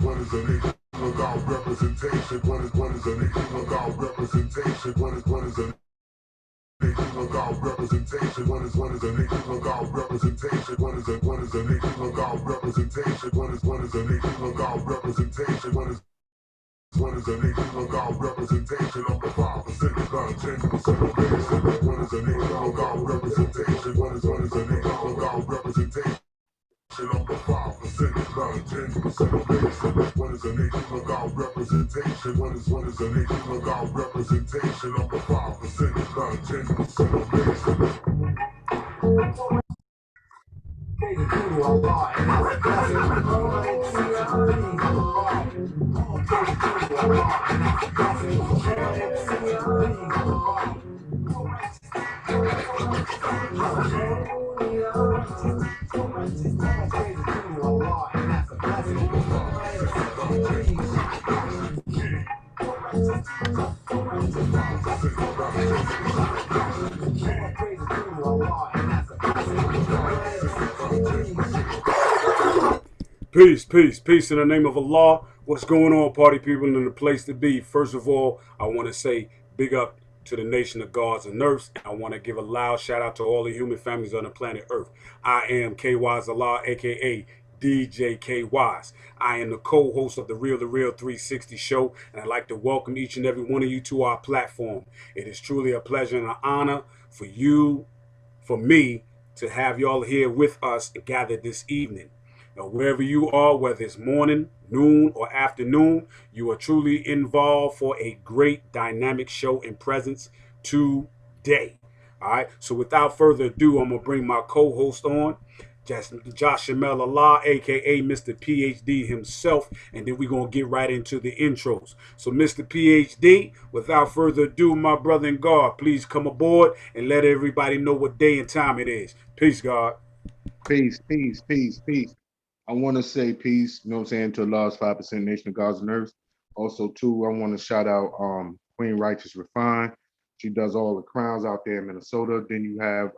what is a nation without representation? What is a nation without representation? What is a nation without representation? What is a nation without representation? What is a nation without representation? What is a nation without representation? What is a nation without representation of the 5%, not 10% of nation? What is a nation without representation? What is a nation without representation of the 5%, not 10% of nation? What is a nation without representation? What is a nation without representation of the 5%, not 10% of nation? Peace, peace, peace in the name of Allah. What's going on, party people, in the place to be? First of all, I want to say big up to the nation of gods and earths. And I want to give a loud shout out to all the human families on the planet Earth. I am KY's Allah, aka DJ KY's. I am the co-host of the Real 360 show, and I'd like to welcome each and every one of you to our platform. It is truly a pleasure and an honor for you, for me, to have y'all here with us gathered this evening. Now, wherever you are, whether it's morning, noon, or afternoon, you are truly involved for a great dynamic show and presence today. All right. So without further ado, I'm gonna bring my co-host on, Josh Rhamel Allah, aka Mr. PhD himself, and then we're gonna get right into the intros. So, Mr. PhD, without further ado, my brother in God, please come aboard and let everybody know what day and time it is. Peace, God. Peace, peace, peace, peace. I want to say peace, you know what I'm saying, to the last 5% nation of gods and earths. Also, too, I want to shout out Queen Righteous Refine. She does all the crowns out there in Minnesota. Then you have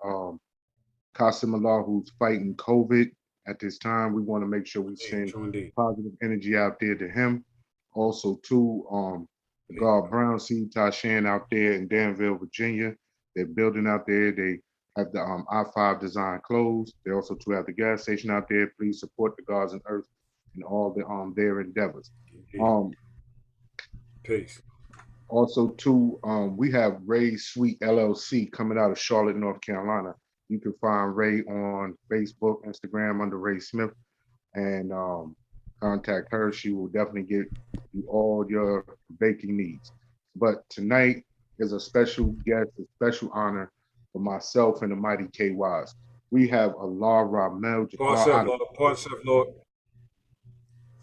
Qasim Allah, who's fighting COVID at this time. We want to make sure we send True indeed. positive energy out there to him. Also, too, the God Brown Seed Tashan out there in Danville, Virginia. They're building out there. They have the I-5 design closed. They also too have the gas station out there. Please support the gods and earth and all the their endeavors. Um, Peace. Also too, we have Ray Sweet LLC coming out of Charlotte, North Carolina. You can find Ray on Facebook, Instagram under Ray Smith, and contact her. She will definitely get you all your baking needs. But tonight is a special guest, a special honor for myself and the mighty KYs. We have Allah Rhamel Pause Jabbar yourself, out of Lord. Pause yourself, Lord.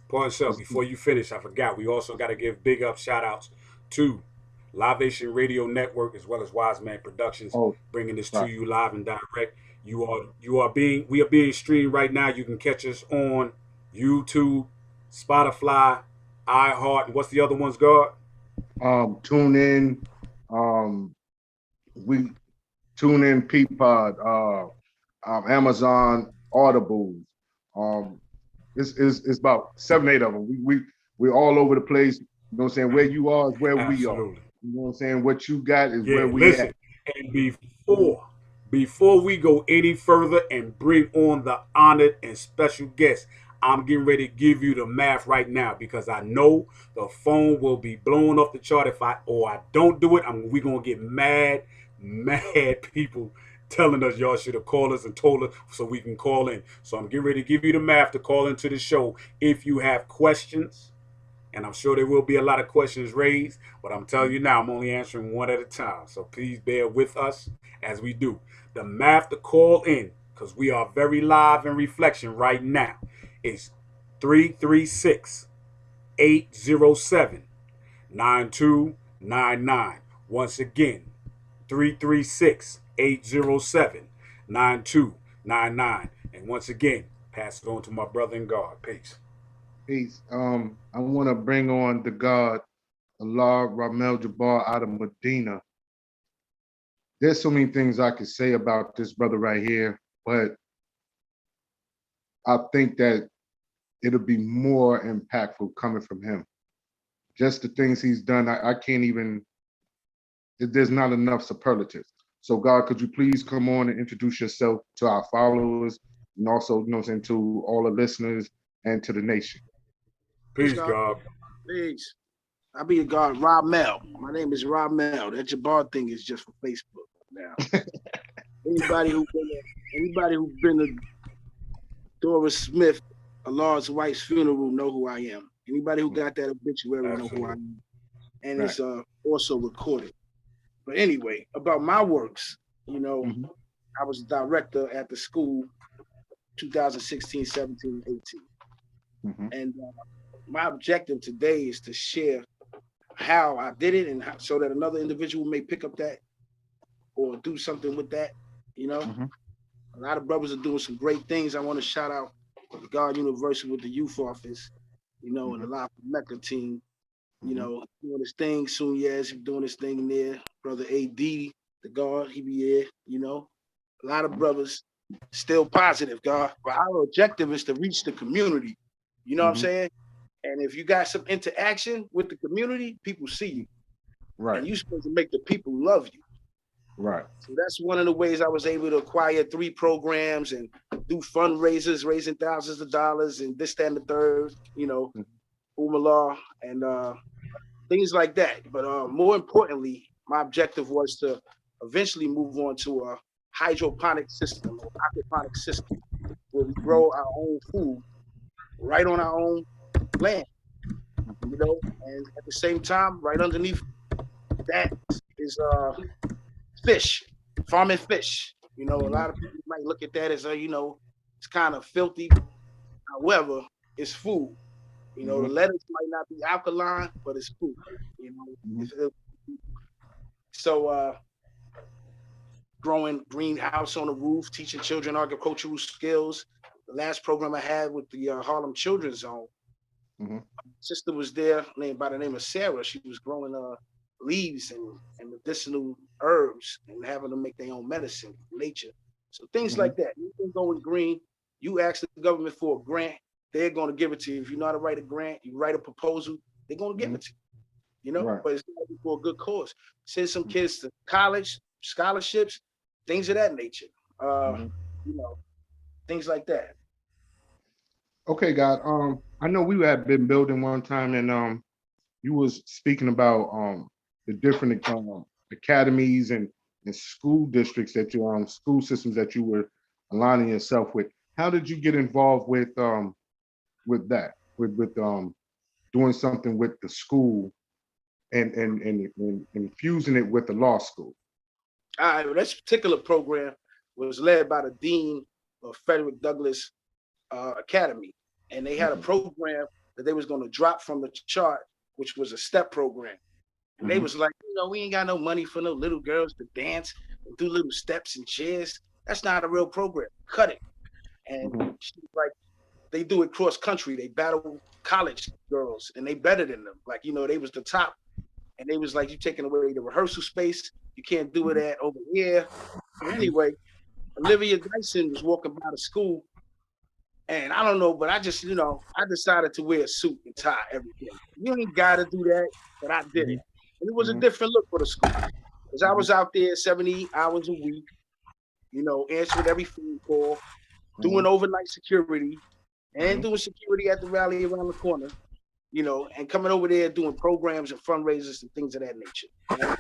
Pause yourself. Before you finish, I forgot. We also got to give big up shout outs to Live Radio Network as well as Wise Man Productions, oh bringing this to right. you live and direct. We are being streamed right now. You can catch us on YouTube, Spotify, iHeart, and what's the other ones, God? Tune in, we tune in Peapod, Amazon Audibles. Um, it's about 7, 8 of them. We're all over the place. You know what I'm saying? Where you are is where we are. Absolutely. You know what I'm saying? What you got is where Yeah, we listen. at. And before we go any further and bring on the honored and special guest, I'm getting ready to give you the math right now because I know the phone will be blowing off the chart if I don't do it. We're gonna get mad people telling us y'all should have called us and told us so we can call in. So I'm getting ready to give you the math to call into the show if you have questions, and I'm sure there will be a lot of questions raised, but I'm telling you now, I'm only answering one at a time. So please bear with us as we do. The math to call in, because we are very live in reflection right now, is 336 807 9299. Once again, 336 807 9299. And once again, pass it on to my brother in God. Peace. Peace. I want to bring on the God, Allah Rhamel Jabbar out of Medina. There's so many things I could say about this brother right here, but I think that it'll be more impactful coming from him. Just the things he's done, I can't even, there's not enough superlatives. So God, could you please come on and introduce yourself to our followers and also, you know what I'm saying, to all the listeners and to the nation. Peace, God. Peace. I'll be your God, Rhamel. My name is Rhamel. That Jabbar thing is just for Facebook now. anybody who's been to Doris Smith, Allah's wife's funeral, know who I am. Anybody who got that obituary know who I am. And it's also recorded. But anyway, about my works, you know, I was director at the school 2016, 17, 18. And my objective today is to share how I did it and so that another individual may pick up that or do something with that, you know. A lot of brothers are doing some great things. I want to shout out God University with the youth office, you know, and the La Mecca team, you know, doing his thing. Soon yes, doing his thing there. Brother AD, the God, he be here, you know. A lot of brothers still positive, God. But our objective is to reach the community. You know what I'm saying? And if you got some interaction with the community, people see you. Right. And you're supposed to make the people love you. Right. So that's one of the ways I was able to acquire 3 programs and do fundraisers, raising thousands of dollars and this, that, and the third, you know, Umala and things like that. But more importantly, my objective was to eventually move on to a hydroponic system or aquaponic system where we grow our own food right on our own land, you know, and at the same time, right underneath that is fish, farming fish. You know, a lot of people might look at that as you know, it's kind of filthy. However, it's food. You know, the lettuce might not be alkaline, but it's food. You know, so growing greenhouse on the roof, teaching children agricultural skills. The last program I had with the Harlem Children's Zone, sister was there by the name of Sarah. She was growing leaves and medicinal herbs and having them make their own medicine from nature. So things like that. You can go with green. You ask the government for a grant, they're going to give it to you. If you know how to write a grant, you write a proposal, they're going to give it to you. You know, but it's going to be for a good cause. Send some kids to college, scholarships, things of that nature. You know, things like that. Okay, God. I know we had been building one time, and you was speaking about the different academies and school districts that you school systems that you were aligning yourself with. How did you get involved with that? With doing something with the school and infusing it with the law school? All right, well, this particular program was led by the dean of Frederick Douglass Academy, and they had a program that they was going to drop from the chart, which was a step program. And they was like, you know, we ain't got no money for no little girls to dance and do little steps and chairs. That's not a real program. Cut it. And she was like, they do it cross country. They battle college girls, and they better than them. Like, you know, they was the top. And they was like, you taking away the rehearsal space. You can't do it at over here. And anyway, Olivia Dyson was walking by the school. And I don't know, but I just, you know, I decided to wear a suit and tie every day. You ain't got to do that, but I did it. And it was a different look for the school. Because I was out there 70 hours a week, you know, answering every phone call, doing overnight security, and doing security at the rally around the corner, you know, and coming over there doing programs and fundraisers and things of that nature. Right?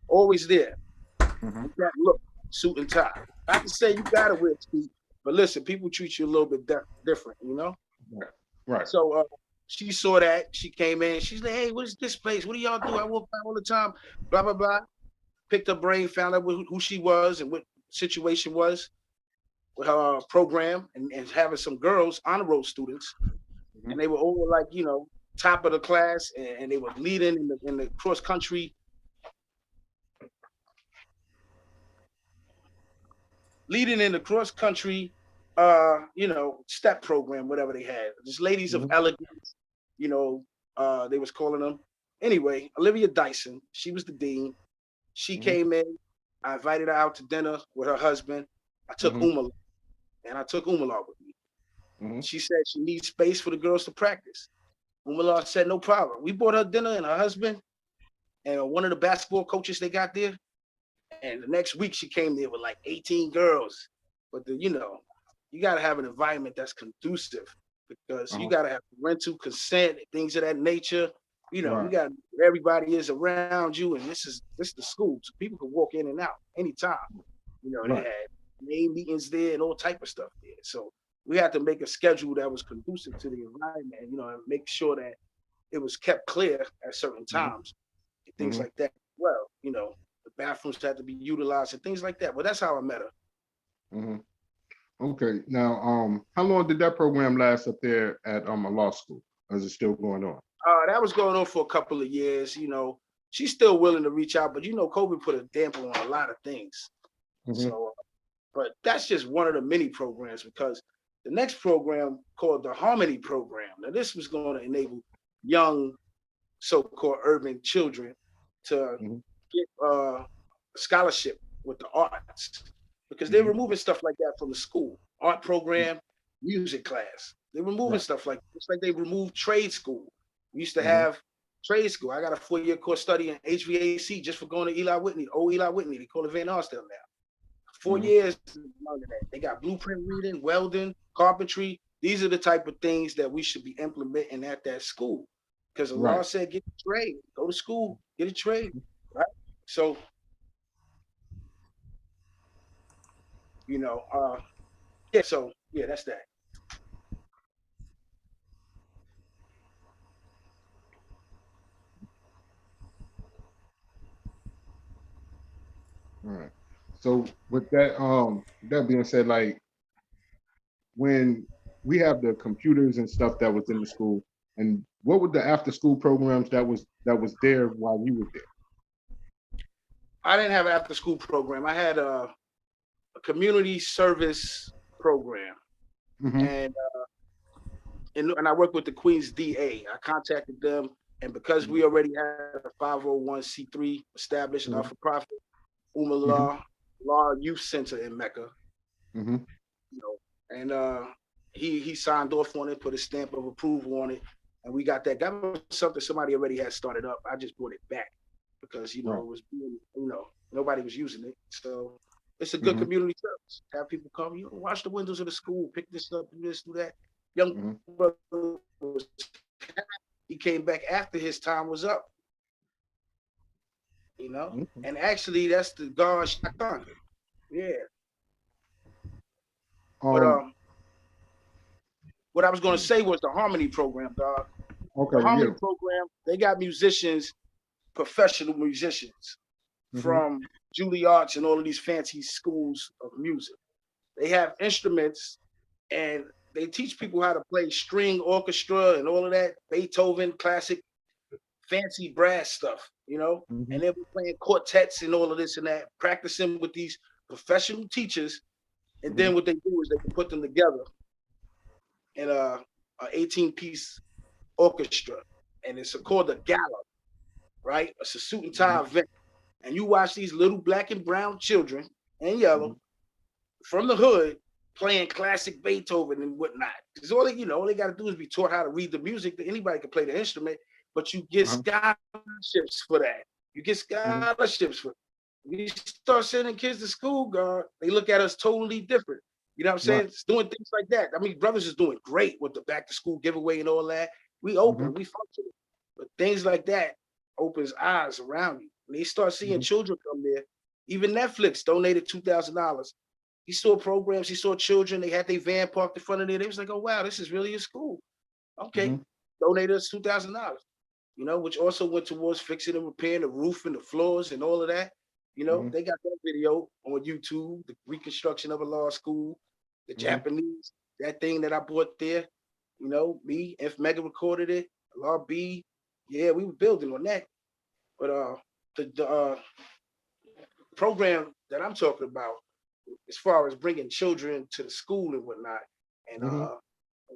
Always there. With that look, suit and tie. Not to say you got to wear a suit, but listen, people treat you a little bit different, you know? Right. So she saw that. She came in. She's like, hey, what is this place? What do y'all do? I walk by all the time. Blah, blah, blah. Picked her brain, found out who she was and what situation was with her program and having some girls, honor roll students. And they were all like, you know, top of the class. And they were leading in the cross country. Leading in the cross country, you know, step program, whatever they had. Just ladies of elegance, you know, they was calling them. Anyway, Olivia Dyson, she was the dean. She came in. I invited her out to dinner with her husband. I took Umala, and I took Umala with me. She said she needs space for the girls to practice. Umala said, no problem. We bought her dinner and her husband and one of the basketball coaches they got there. And the next week she came there with like 18 girls. But you got to have an environment that's conducive because you got to have parental consent, things of that nature. You got everybody is around you, and this is the school, so people can walk in and out anytime. They had main meetings there and all type of stuff there. So we had to make a schedule that was conducive to the environment, and make sure that it was kept clear at certain times, and things like that. Well, the bathrooms had to be utilized and things like that. But that's how I met her. Okay. Now, how long did that program last up there at a law school? Is it still going on? That was going on for a couple of years. She's still willing to reach out, but COVID put a damper on a lot of things. So, but that's just one of the many programs, because the next program called the Harmony program. Now, this was going to enable young, so-called urban children to get a scholarship with the arts, because they're removing stuff like that from the school. Art program, music class. They're removing stuff like just like they removed trade school. We used to have trade school. I got a 4-year course study in HVAC just for going to Eli Whitney, old Eli Whitney. They call it Van Arsdale now. 4 years under that. They got blueprint reading, welding, carpentry. These are the type of things that we should be implementing at that school. Because the law said get a trade, go to school, get a trade, right? So, that's that. All right. So with that being said, like when we have the computers and stuff that was in the school, and what were the after school programs that was there while you were there? I didn't have an after school program. I had a community service program, and I worked with the Queens DA. I contacted them, and because we already had a 501c3 established, not for profit, Umala Law Youth Center in Mecca, and he signed off on it, put a stamp of approval on it, and we got that. That was something somebody already had started up. I just brought it back because it was nobody was using it, so it's a good community service. Have people come, wash the windows of the school, pick this up, do this, do that. Young brother he came back after his time was up. And actually that's the God shotgun. Yeah. But what I was gonna say was the Harmony program, dog. The Harmony program, they got musicians, professional musicians from Juilliard and all of these fancy schools of music. They have instruments and they teach people how to play string orchestra and all of that, Beethoven, classic, fancy brass stuff, and they'll be playing quartets and all of this and that, practicing with these professional teachers. And then what they do is they can put them together in a 18-piece orchestra, and it's called a gala, right? It's a suit and tie event. And you watch these little black and brown children and yellow from the hood playing classic Beethoven and whatnot. Because all they got to do is be taught how to read the music. That anybody can play the instrument, but you get scholarships for that. You get scholarships for it. When you start sending kids to school, God, they look at us totally different. You know what I'm saying? It's doing things like that. I mean, brothers is doing great with the back to school giveaway and all that. We open, we functional. But things like that opens eyes around you. When they start seeing children come there, even Netflix donated $2,000. He saw programs, he saw children, they had their van parked in front of there. They was like, oh, wow, this is really a school. Okay, donated us $2,000, which also went towards fixing and repairing the roof and the floors and all of that. They got that video on YouTube, the reconstruction of a law school, the Japanese, that thing that I bought there, me, F Mega recorded it, Law B. Yeah, we were building on that. But the program that I'm talking about, as far as bringing children to the school and whatnot, and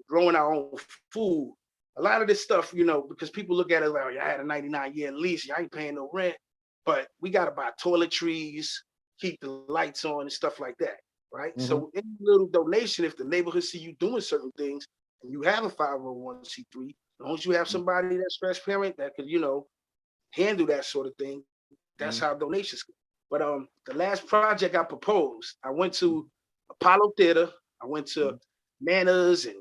growing our own food, a lot of this stuff, because people look at it like, oh, I had a 99-year lease, I ain't paying no rent, but we got to buy toiletries, keep the lights on and stuff like that. right? So any little donation, if the neighborhood see you doing certain things, and you have a 501c3, as long as you have somebody that's transparent that could, handle that sort of thing, that's how donations go. But the last project I proposed, I went to Apollo Theater, I went to Manners and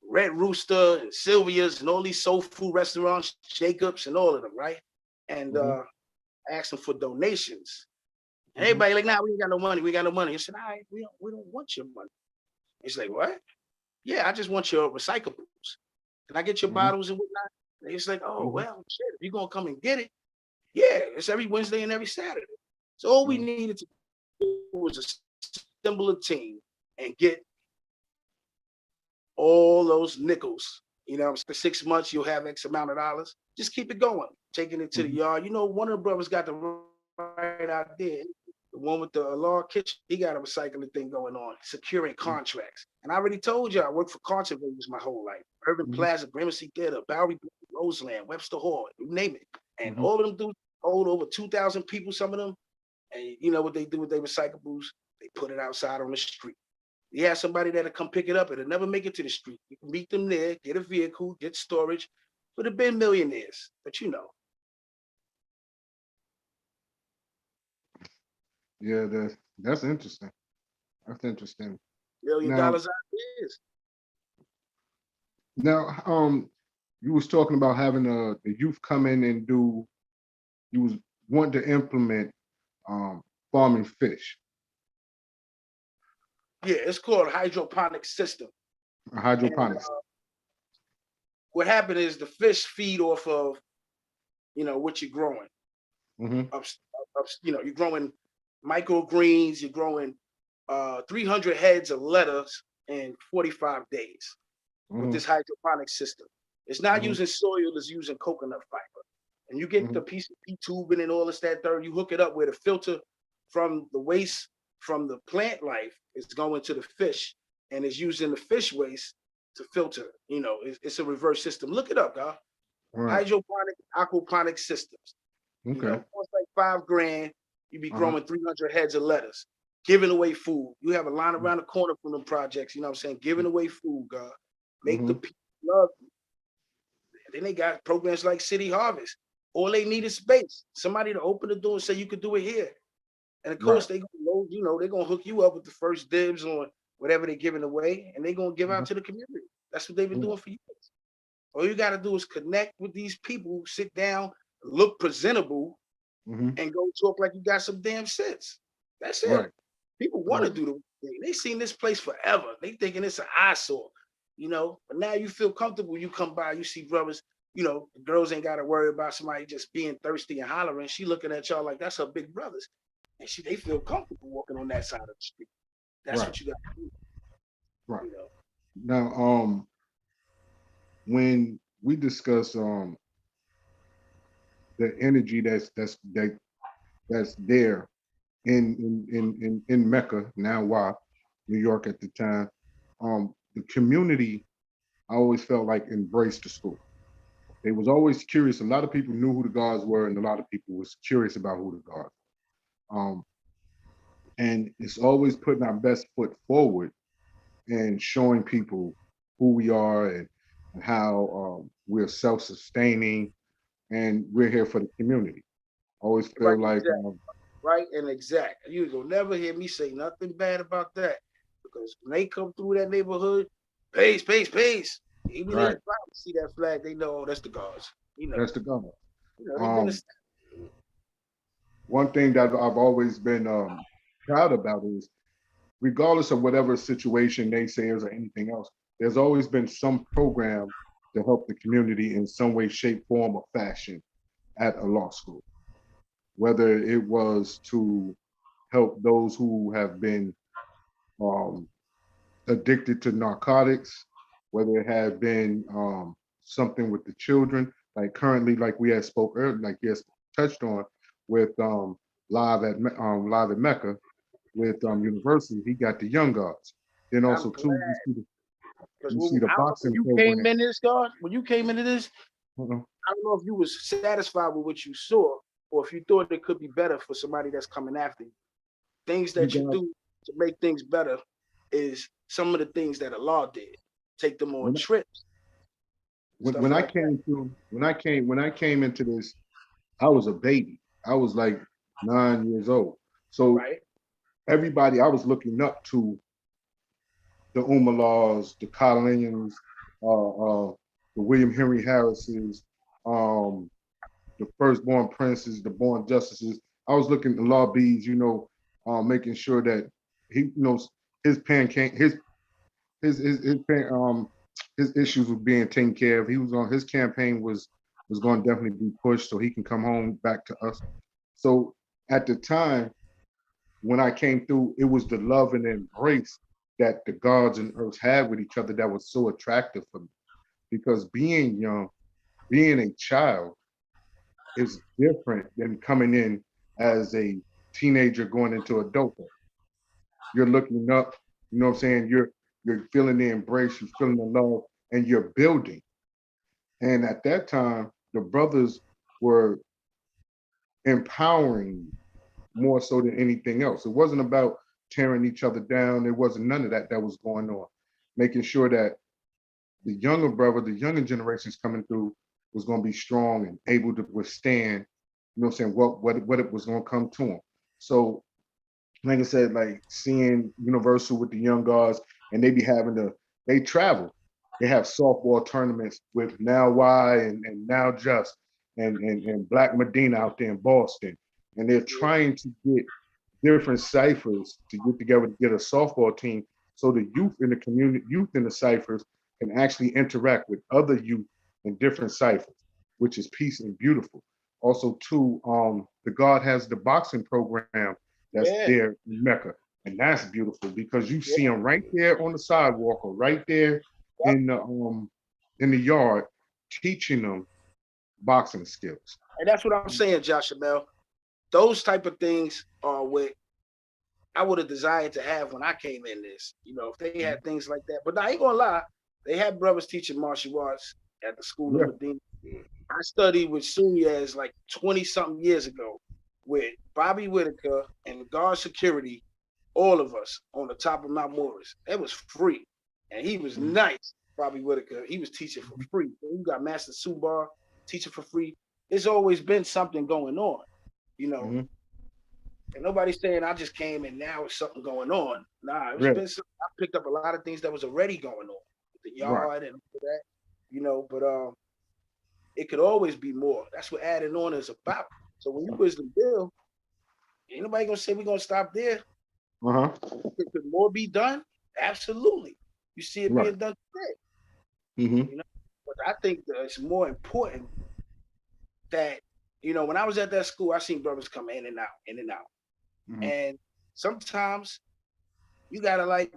Red Rooster and Sylvia's and all these soul food restaurants, Jacobs and all of them, right? And asked them for donations. And everybody like, nah, we ain't got no money. We got no money. I said, all right, we don't want your money. He's like, what? Yeah, I just want your recyclables. Can I get your bottles and whatnot? And he's like, oh, well, shit, if you're going to come and get it, yeah, it's every Wednesday and every Saturday. So all we needed to do was assemble a team and get all those nickels. For 6 months, you'll have X amount of dollars. Just keep it going, taking it to the yard. One of the brothers got the right idea. The one with the law kitchen, he got a recycling thing going on, securing contracts. And I already told you, I worked for conservators my whole life. Urban Plaza, Gramercy Theater, Bowery, Roseland, Webster Hall, you name it. And all of them do hold over 2,000 people, some of them. And you know what they do with their recyclables? They put it outside on the street. You have somebody that'll come pick it up. It'll never make it to the street. You can meet them there, get a vehicle, get storage. Would have been millionaires, but Yeah, that's interesting. That's interesting. $1 million ideas. Now, you was talking about having the youth come in and you was wanting to implement farming fish. Yeah, it's called Hydroponic System. A hydroponics. What happened is the fish feed off of, what you're growing. You're growing microgreens, you're growing 300 heads of lettuce in 45 days with this hydroponic system. It's not using soil, it's using coconut fiber. And you get the PCP tubing and all this, that, third, you hook it up where the filter from the waste from the plant life is going to the fish and is using the fish waste to filter. It's a reverse system. Look it up, y'all. Hydroponic, aquaponic systems. Okay. It's like $5,000. You be growing 300 heads of lettuce, giving away food. You have a line around the corner from the projects, giving away food, God. Make the people love you. And then they got programs like City Harvest. All they need is space. Somebody to open the door and say, you could do it here. And of course, they're gonna hook you up with the first dibs on whatever they're giving away, and they're gonna give out to the community. That's what they've been doing for years. All you gotta do is connect with these people, sit down, look presentable, and go talk like you got some damn sense. That's it. Right. People want to do the thing. They seen this place forever. They thinking it's an eyesore, But now you feel comfortable. You come by, you see brothers. The girls ain't got to worry about somebody just being thirsty and hollering. She looking at y'all like that's her big brothers. And they feel comfortable walking on that side of the street. That's what you got to do. Right. Now, when we discuss the energy that's there in Mecca, now New York at the time, the community, I always felt like embraced the school. They was always curious. A lot of people knew who the gods were, and a lot of people was curious about who the gods were. And it's always putting our best foot forward and showing people who we are and how we're self-sustaining and we're here for the community. Always feel like right and exact. You will never hear me say nothing bad about that, because when they come through that neighborhood, peace. Even if they see that flag, they know that's the gods. That's the gods. One thing that I've always been proud about is, regardless of whatever situation, naysayers or anything else, there's always been some program to help the community in some way, shape, form, or fashion at a law school. Whether it was to help those who have been addicted to narcotics, whether it had been something with the children, like currently, like we had spoke earlier, like you touched on with live at Mecca with University, he got the young guards. Then also too, you see the boxing program. When you came into this, I don't know if you was satisfied with what you saw, or if you thought it could be better for somebody that's coming after you. Things that you do to make things better is some of the things that Allah did. Take them on trips. When I came when I came into this, I was a baby. I was like 9 years old. So right, everybody, I was looking up to the Umallaws, the Collins, the William Henry Harrises, the firstborn princes, the born justices. I was looking at Law B's, making sure that he knows his his issues were being taken care of. He was on his campaign was going to definitely be pushed so he can come home back to us. So at the time when I came through, it was the love and embrace that the gods and earth had with each other that was so attractive for me. Because being young, being a child is different than coming in as a teenager going into adulthood. You're looking up, you know what I'm saying? You're feeling the embrace, you're feeling the love, and you're building. And at that time, the brothers were empowering more so than anything else. It wasn't about tearing each other down. There wasn't none of that was going on. Making sure that the younger brother, the younger generations coming through was going to be strong and able to withstand, you know what I'm saying, what it was going to come to them. So, like I said, like seeing Universal with the young guards, and they travel. They have softball tournaments with Now Y and Now Just and Black Medina out there in Boston. And they're trying to get different ciphers to get together to get a softball team so the youth in the community, youth in the ciphers can actually interact with other youth in different ciphers, which is peace and beautiful. Also, too, the God has the boxing program that's there in Mecca. And that's beautiful because you see them right there on the sidewalk or right there in the yard teaching them boxing skills. And that's what I'm saying, Josh Mel. Those type of things are what I would have desired to have when I came in this. If they had things like that. But I ain't gonna lie, they had brothers teaching martial arts at the school of Medina. I studied with Sunyas like 20-something years ago with Bobby Whitaker and guard security, all of us on the top of Mount Morris. It was free. And he was nice, Bobby Whitaker. He was teaching for free. You got Master Subar teaching for free. There's always been something going on, And nobody's saying I just came and now it's something going on. Nah, it's been something. I picked up a lot of things that was already going on with the yard and all that, but it could always be more. That's what adding on is about. So when you wisdom build, ain't nobody gonna say we're gonna stop there. Could more be done? Absolutely. You see it being done today. But I think that it's more important that, when I was at that school, I seen brothers come in and out. And sometimes you gotta like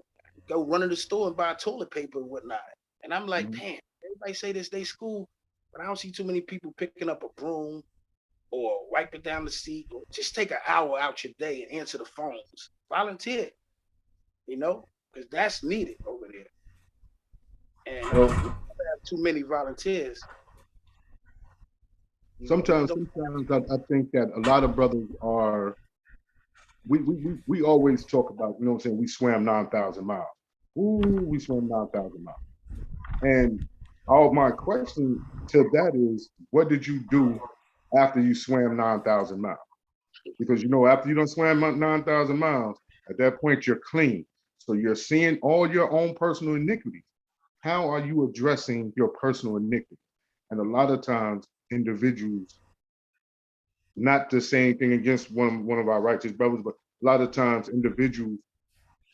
go run to the store and buy toilet paper and whatnot. And I'm like, damn, everybody say this day school, but I don't see too many people picking up a broom or wiping down the seat or just take an hour out your day and answer the phones. Volunteer, because that's needed over there. And we have too many volunteers. Sometimes I think that a lot of brothers are. We always talk about, we swam 9,000 miles. Ooh, we swam 9,000 miles. And my question to that is, what did you do after you swam 9,000 miles? Because after you done swam 9,000 miles, at that point you're clean. So you're seeing all your own personal iniquities. How are you addressing your personal iniquity? And a lot of times individuals, not to say anything against one of our righteous brothers, but a lot of times individuals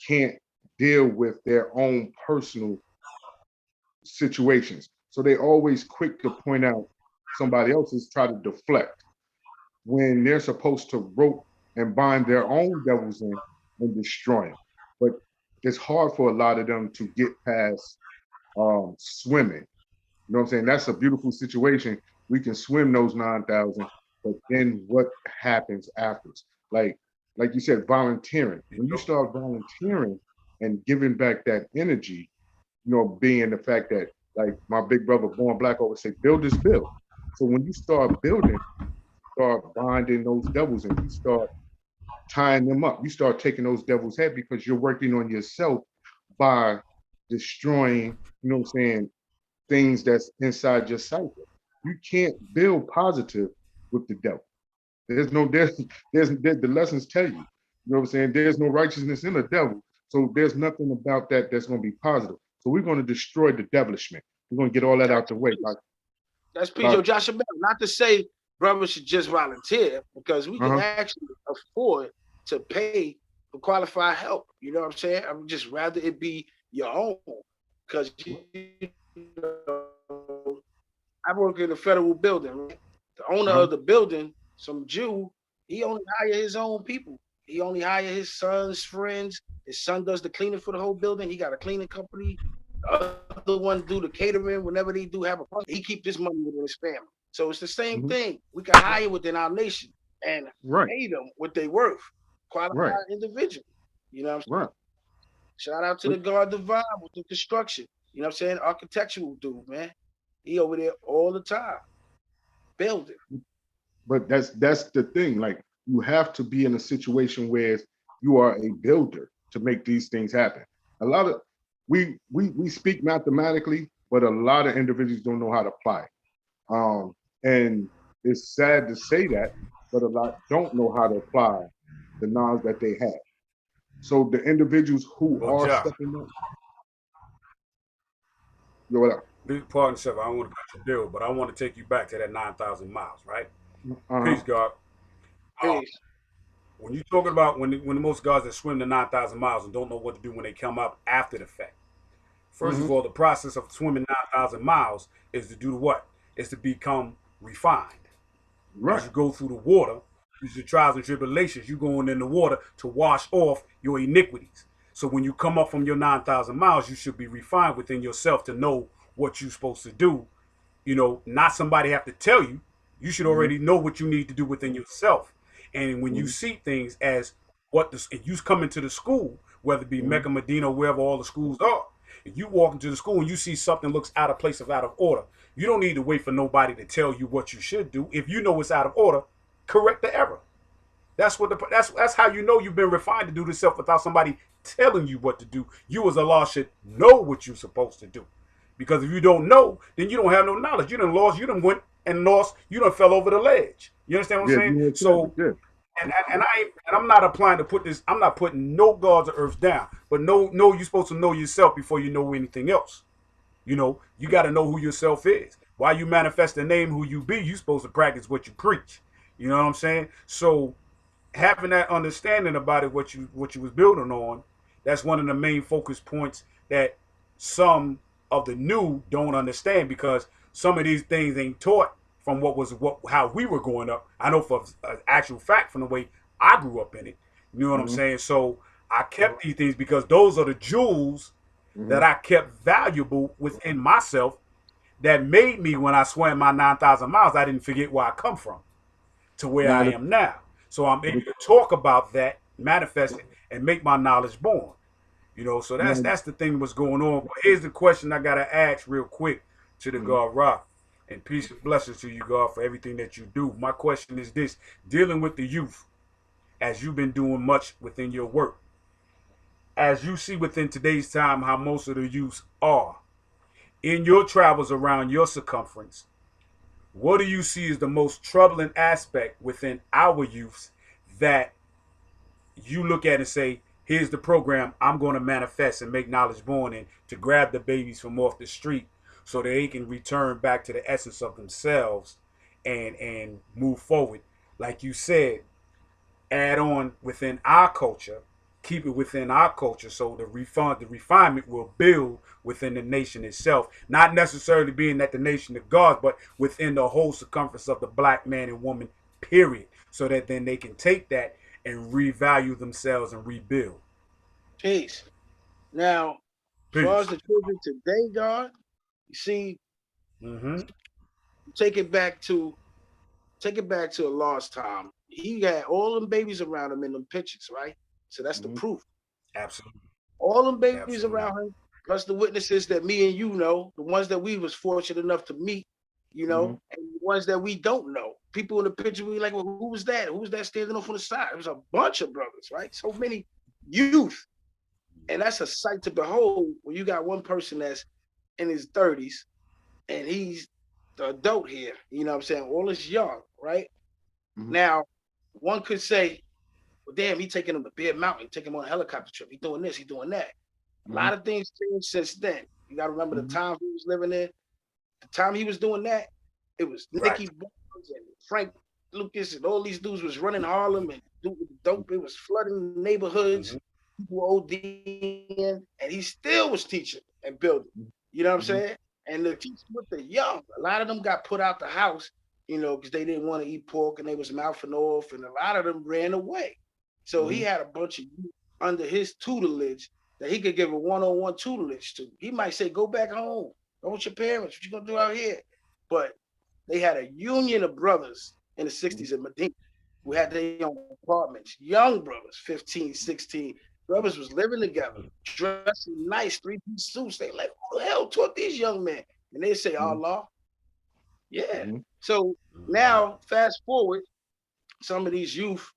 can't deal with their own personal situations. So they always quick to point out somebody else's, try to deflect when they're supposed to rope and bind their own devils in and destroy them. But it's hard for a lot of them to get past swimming. You know what I'm saying? That's a beautiful situation. We can swim those 9,000, but then what happens afterwards? Like you said, volunteering. When you start volunteering and giving back that energy, being the fact that, like my big brother Born Black always say, build is build. So when you start building, start binding those devils and you start tying them up. You start taking those devil's head because you're working on yourself by destroying, you know what I'm saying, things that's inside your cycle. You can't build positive with the devil. The lessons tell you, you know what I'm saying? There's no righteousness in the devil. So there's nothing about that that's going to be positive. So we're going to destroy the devilishment. We're going to get all that out the way. That's P.J. Joshua Bell. Not to say brothers should just volunteer, because we can actually afford to pay for qualified help. You know what I'm saying? I would just rather it be your own. Because I work in a federal building. Right? The owner of the building, some Jew, he only hire his own people. He only hire his son's friends. His son does the cleaning for the whole building. He got a cleaning company. The other one do the catering whenever they do have a party. He keep this money within his family. So it's the same thing. We can hire within our nation and pay them what they worth. Qualified individual. You know what I'm saying? Shout out to the God Divine with the construction. You know what I'm saying? Architectural dude, man. He over there all the time. Building. But that's the thing. Like, you have to be in a situation where you are a builder to make these things happen. A lot of we speak mathematically, but a lot of individuals don't know how to apply it. And it's sad to say that, but a lot don't know how to apply the knowledge that they have. So the individuals who are stepping up. Yo, what up? Big pardon, Chef. I don't want to cut your deal, but I want to take you back to that 9,000 miles, right? Peace, God. When you're talking about when the most guys that swim the 9,000 miles and don't know what to do when they come up after the fact. First of all, the process of swimming 9,000 miles is to do what? Is to become refined. Right. As you go through the water, through the trials and tribulations, you're going in the water to wash off your iniquities. So when you come up from your 9,000 miles, you should be refined within yourself to know what you're supposed to do. You know, not somebody have to tell you. You should already know what you need to do within yourself. And when you see things as if you come into the school, whether it be Mecca, Medina, wherever all the schools are, if you walk into the school and you see something looks out of place or out of order, you don't need to wait for nobody to tell you what you should do. If you know it's out of order, correct the error. That's how you know you've been refined to do this self without somebody telling you what to do. You as Allah should know what you're supposed to do. Because if you don't know, then you don't have no knowledge. You done lost, you done went and lost, you done fell over the ledge. You understand what I'm saying? So I'm not applying to put this, I'm not putting no gods or earths down. But no, you're supposed to know yourself before you know anything else. You know, you got to know who yourself is. While you manifest the name who you be, you're supposed to practice what you preach. You know what I'm saying? So having that understanding about it, what you was building on, that's one of the main focus points that some of the new don't understand, because some of these things ain't taught from how we were growing up. I know for an actual fact from the way I grew up in it. You know what I'm saying? So I kept these things because those are the jewels that I kept valuable within myself that made me, when I swam my 9,000 miles, I didn't forget where I come from to where I am now. So I'm able to talk about that, manifest it, and make my knowledge born. You know, so that's the thing what's going on. But here's the question I gotta ask real quick to the God Rock. And peace and blessings to you, God, for everything that you do. My question is this: dealing with the youth, as you've been doing much within your work, as you see within today's time how most of the youth are, in your travels around your circumference, what do you see as the most troubling aspect within our youths that you look at and say, here's the program I'm going to manifest and make knowledge born in to grab the babies from off the street so they can return back to the essence of themselves and move forward? Like you said, add on within our culture, keep it within our culture, so the refinement will build within the nation itself, not necessarily being that the nation of God, but within the whole circumference of the black man and woman, period, so that then they can take that and revalue themselves and rebuild. Peace. Now, as far as the children today, God, you see, take it back to a lost time. He had all them babies around him in them pictures, right? So that's the proof. Absolutely. All them babies around him, plus the witnesses that me and you know, the ones that we was fortunate enough to meet, you know, and the ones that we don't know. people in the picture we like, well, who was that? Who was that standing off on the side? It was a bunch of brothers, right? So many youth. And that's a sight to behold when you got one person that's in his 30s and he's the adult here, you know what I'm saying? All is young, right? Now, one could say, well, damn, he taking him to Bear Mountain, taking him on a helicopter trip. He doing this, he doing that. A lot of things changed since then. You got to remember the time he was living in. The time he was doing that, it was Nicky Barnes and Frank Lucas and all these dudes was running Harlem and doing dope. It was flooding neighborhoods, people ODing, and he still was teaching and building. You know what I'm saying? And the teachers with the young, a lot of them got put out the house, you know, because they didn't want to eat pork and they was mouthing off, and a lot of them ran away. So he had a bunch of youth under his tutelage that he could give a one-on-one tutelage to. He might say, go back home. Go with your parents. What you gonna do out here? But they had a union of brothers in the 60s in Medina who had their own apartments. Young brothers, 15, 16. Brothers was living together, dressing nice, three-piece suits. They like, who the hell taught these young men? And they say, Allah. Yeah. So now, fast forward, some of these youth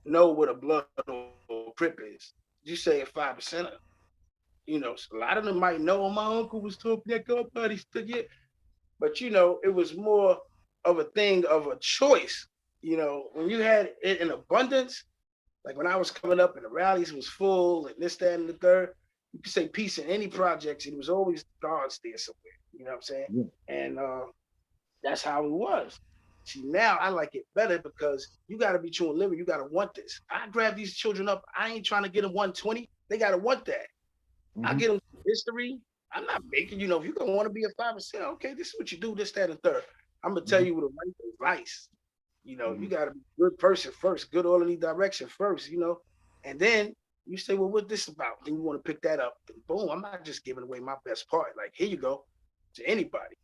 know what a blood or Crip is. You say a 5%. You know, so a lot of them might know my uncle was talking that God buddy yet. But you know, it was more of a thing of a choice. You know, when you had it in abundance, like when I was coming up and the rallies was full and this, that, and the third, you could say peace in any projects. It was always God's there somewhere. You know what I'm saying? And that's how it was. See, now I like it better because you got to be true and living. You got to want this. I grab these children up. I ain't trying to get them 120. They got to want that. I get them history. I'm not making, you know, if you're going to want to be a 5%, okay, this is what you do, this, that, and third. I'm going to tell you with the right advice. You know, you got to be a good person first, good orderly direction first, you know. And then you say, well, what's this about? Then you want to pick that up. And boom, I'm not just giving away my best part. Like, here you go to anybody.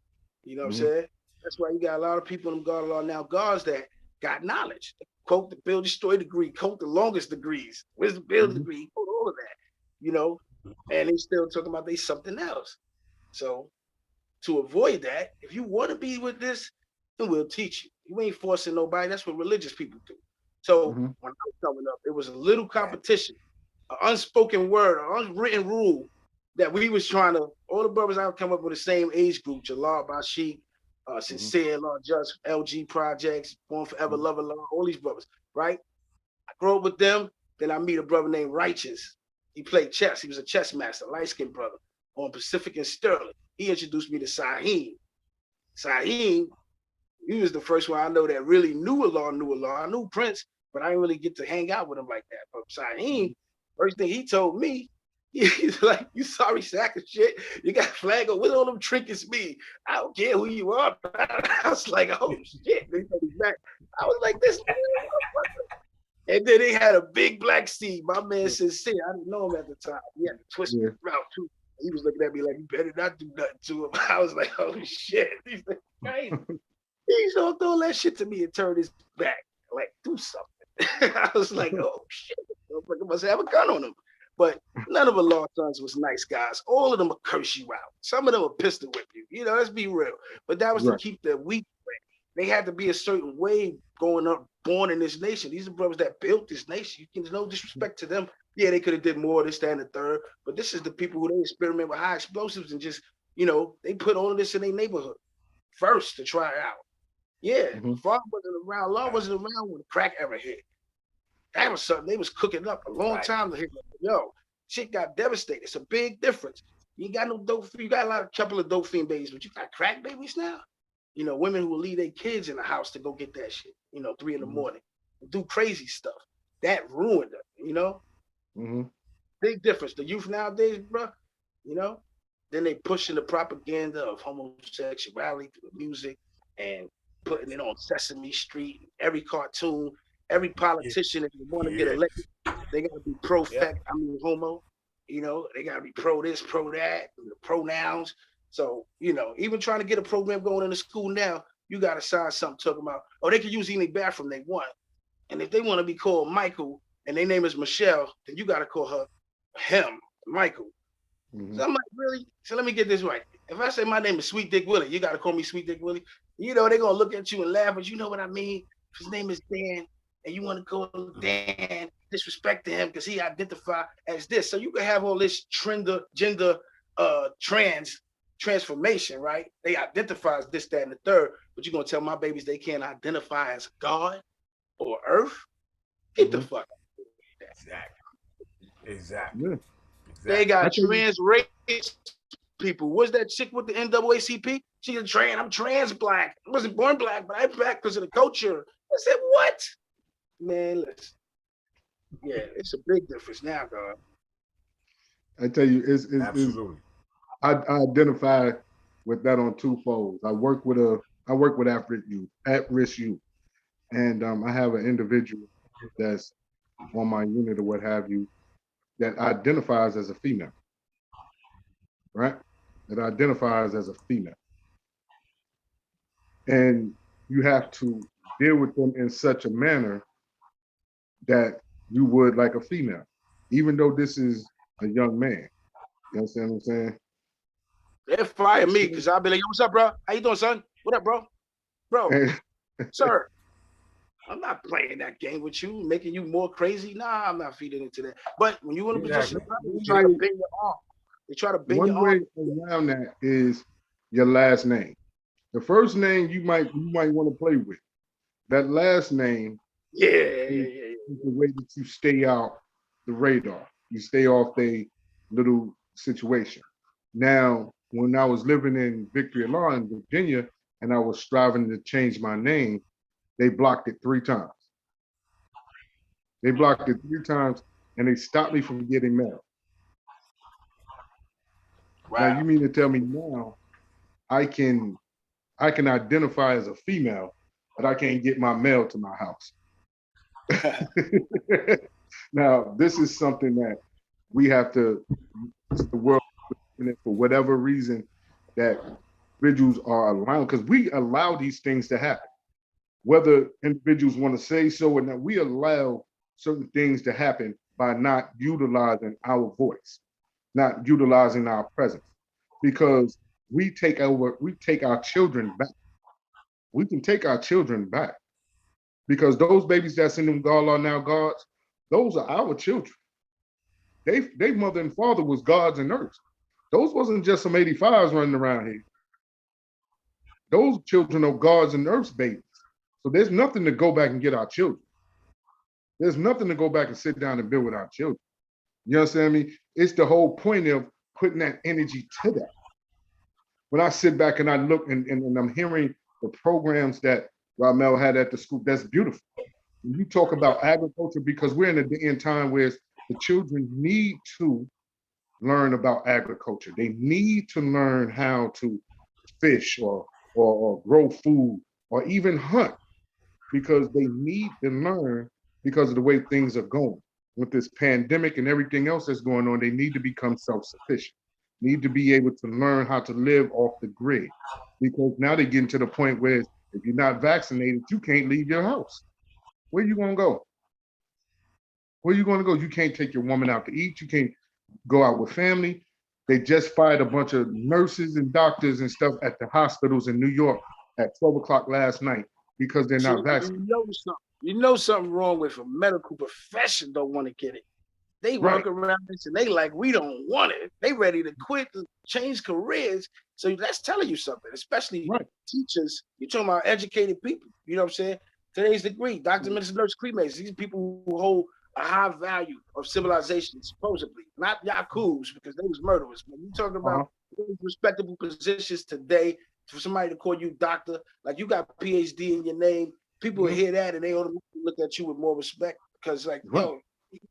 You know what I'm saying? That's why you got a lot of people in the guard law now, guards that got knowledge. Quote the build destroy degree, quote the longest degrees. Where's the build degree? Quote all of that, you know, and they still talking about they something else. So to avoid that, if you want to be with this, then we'll teach you. You ain't forcing nobody. That's what religious people do. So when I was coming up, it was a little competition, an unspoken word, an unwritten rule that we was trying to, all the brothers I would come up with the same age group, Jalal, Bashik, Sincere, Law Just, LG Projects, Born Forever, Lover Law, all these brothers, right? I grew up with them. Then I meet a brother named Righteous. He played chess. He was a chess master, light-skinned brother on Pacific and Sterling. He introduced me to Saheem. Saheem, he was the first one I know that really knew Allah. I knew Prince, but I didn't really get to hang out with him like that. But Saheem, first thing he told me, he's like, you sorry sack of shit. You got flag on. What all them trinkets mean? I don't care who you are. I was like, oh shit. I was like, this. And then they had a big black seed. My man Sincere, I didn't know him at the time. He had to twist me around too. He was looking at me like, you better not do nothing to him. I was like, oh shit. He's like, crazy. He's gonna throw that shit to me and turn his back. Like, do something. I was like, oh shit. I must have a gun on him. But none of Allah's sons was nice guys. All of them will curse you out. Some of them will pistol whip you. You know, let's be real. But that was to keep the weak away. They had to be a certain way going up, born in this nation. These are brothers that built this nation. You can no disrespect to them. Yeah, they could have did more, this, that, and the third. But this is the people who they experiment with high explosives and just, you know, they put all of this in their neighborhood first to try it out. Yeah, Father wasn't around. Law wasn't around when the crack ever hit. That was something they was cooking up a long time to hit. Yo, shit got devastated. It's a big difference. You ain't got no dope. You got a couple of dope fiend babies, but you got crack babies now. You know, women who will leave their kids in the house to go get that shit. You know, 3 a.m, do crazy stuff. That ruined them. You know, big difference. The youth nowadays, bro. You know, then they pushing the propaganda of homosexuality through the music and putting it on Sesame Street, every cartoon. Every politician, if you want to get elected, they got to be homo. You know, they got to be pro this, pro that, the pronouns. So, you know, even trying to get a program going in the school now, you got to sign something talking about, oh, they can use any bathroom they want. And if they want to be called Michael and their name is Michelle, then you got to call her him, Michael. So I'm like, really? So let me get this right. If I say my name is Sweet Dick Willie, you got to call me Sweet Dick Willie. You know, they're gonna look at you and laugh, but you know what I mean? His name is Dan, and you want to call Dan, disrespect to him because he identify as this. So you can have all this gender transformation, right? They identify as this, that, and the third, but you're gonna tell my babies they can't identify as God or Earth? Get the fuck out of that. Exactly. Yeah. They I got think trans race people. What's that chick with the NAACP? She's a trans. I'm trans black. I wasn't born black, but I'm black because of the culture. I said, what? Man, listen. Yeah, it's a big difference now, God. I tell you, Absolutely. I identify with that on two folds. I work with at-risk youth, and I have an individual that's on my unit or what have you that identifies as a female, right? That identifies as a female, and you have to deal with them in such a manner that you would like a female, even though this is a young man. You understand what I'm saying? They fire me because I'll be like, yo, what's up, bro? How you doing, son? What up, bro? Bro, And, sir, I'm not playing that game with you, making you more crazy. Nah, I'm not feeding into that. But when you're in a position of power, they try to bend your arm. They try to bend your one way arm. around that is your last name. The first name you might want to play with. That last name Yeah. is the way that you stay out the radar. You stay off the little situation. Now, when I was living in Victory Law in Virginia and I was striving to change my name, they blocked it 3 times. They blocked it 3 times and they stopped me from getting mail. Now Wow. you mean to tell me now I can identify as a female, but I can't get my mail to my house. Now, this is something that we have to, the world, for whatever reason, that individuals are allowing, because we allow these things to happen. Whether individuals want to say so or not, we allow certain things to happen by not utilizing our voice, not utilizing our presence, because we take our children back. We can take our children back because those babies that's in them God are now gods, those are our children. They mother and father was gods and earth. Those wasn't just some 85s running around here. Those children are gods and earth's babies. So there's nothing to go back and get our children. There's nothing to go back and sit down and build with our children. You understand me? It's the whole point of putting that energy to that. When I sit back and I look and I'm hearing the programs that Rhamel had at the school, that's beautiful. When you talk about agriculture, because we're in a day and time where the children need to learn about agriculture. They need to learn how to fish or grow food or even hunt because they need to learn because of the way things are going. With this pandemic and everything else that's going on, they need to become self-sufficient, need to be able to learn how to live off the grid because now they're getting to the point where if you're not vaccinated, you can't leave your house. Where you gonna go? Where you gonna go? You can't take your woman out to eat. You can't go out with family. They just fired a bunch of nurses and doctors and stuff at the hospitals in New York at 12 o'clock last night because they're not vaccinated. You know something wrong with a medical profession don't want to get it. They work around this and they like, we don't want it. They ready to quit and change careers. So that's telling you something, especially teachers. You're talking about educated people. You know what I'm saying? Today's degree, Dr. Minister, Nurse, Cremates. These people who hold a high value of civilization, supposedly. Not Yakubs, because they was murderers. When you talking about respectable positions today, for somebody to call you doctor, like you got PhD in your name, people will hear that and they automatically look at you with more respect because like, yo,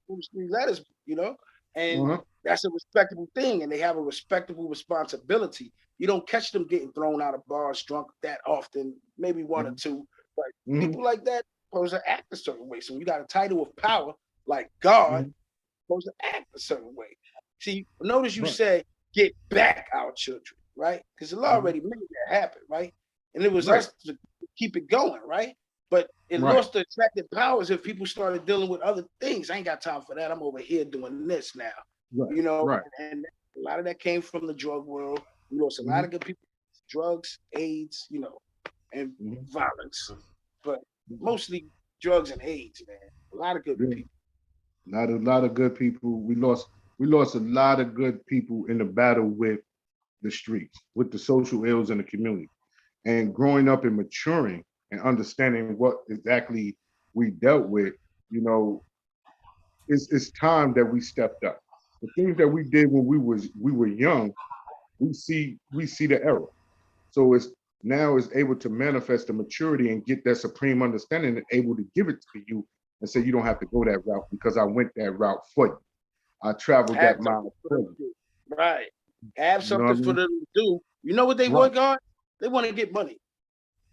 three letters, you know, and that's a respectable thing, and they have a respectable responsibility. You don't catch them getting thrown out of bars drunk that often, maybe one or two, but people like that supposed to act a certain way. So you got a title of power like God, supposed to act a certain way. See, notice you said get back our children, right? Because the law already made that happen, right? And it was us to keep it going, right? But it lost the attractive powers if people started dealing with other things. I ain't got time for that. I'm over here doing this now. You know, and a lot of that came from the drug world. We lost a lot of good people, drugs, AIDS, you know. and Mhm. violence, but mostly drugs and AIDS, man. A lot of good Yeah. people. Not a lot of good people. We lost a lot of good people in the battle with the streets, with the social ills in the community. And growing up and maturing and understanding what exactly we dealt with, you know, it's time that we stepped up. The things that we did when we were young, we see the error. So it's now is able to manifest the maturity and get that supreme understanding and able to give it to you and say you don't have to go that route because I went that route for you. I traveled Have that something mile for for them you. to do. Right. Have You know what I something for mean? them to do. You know what they Right. want, God? They want to get money.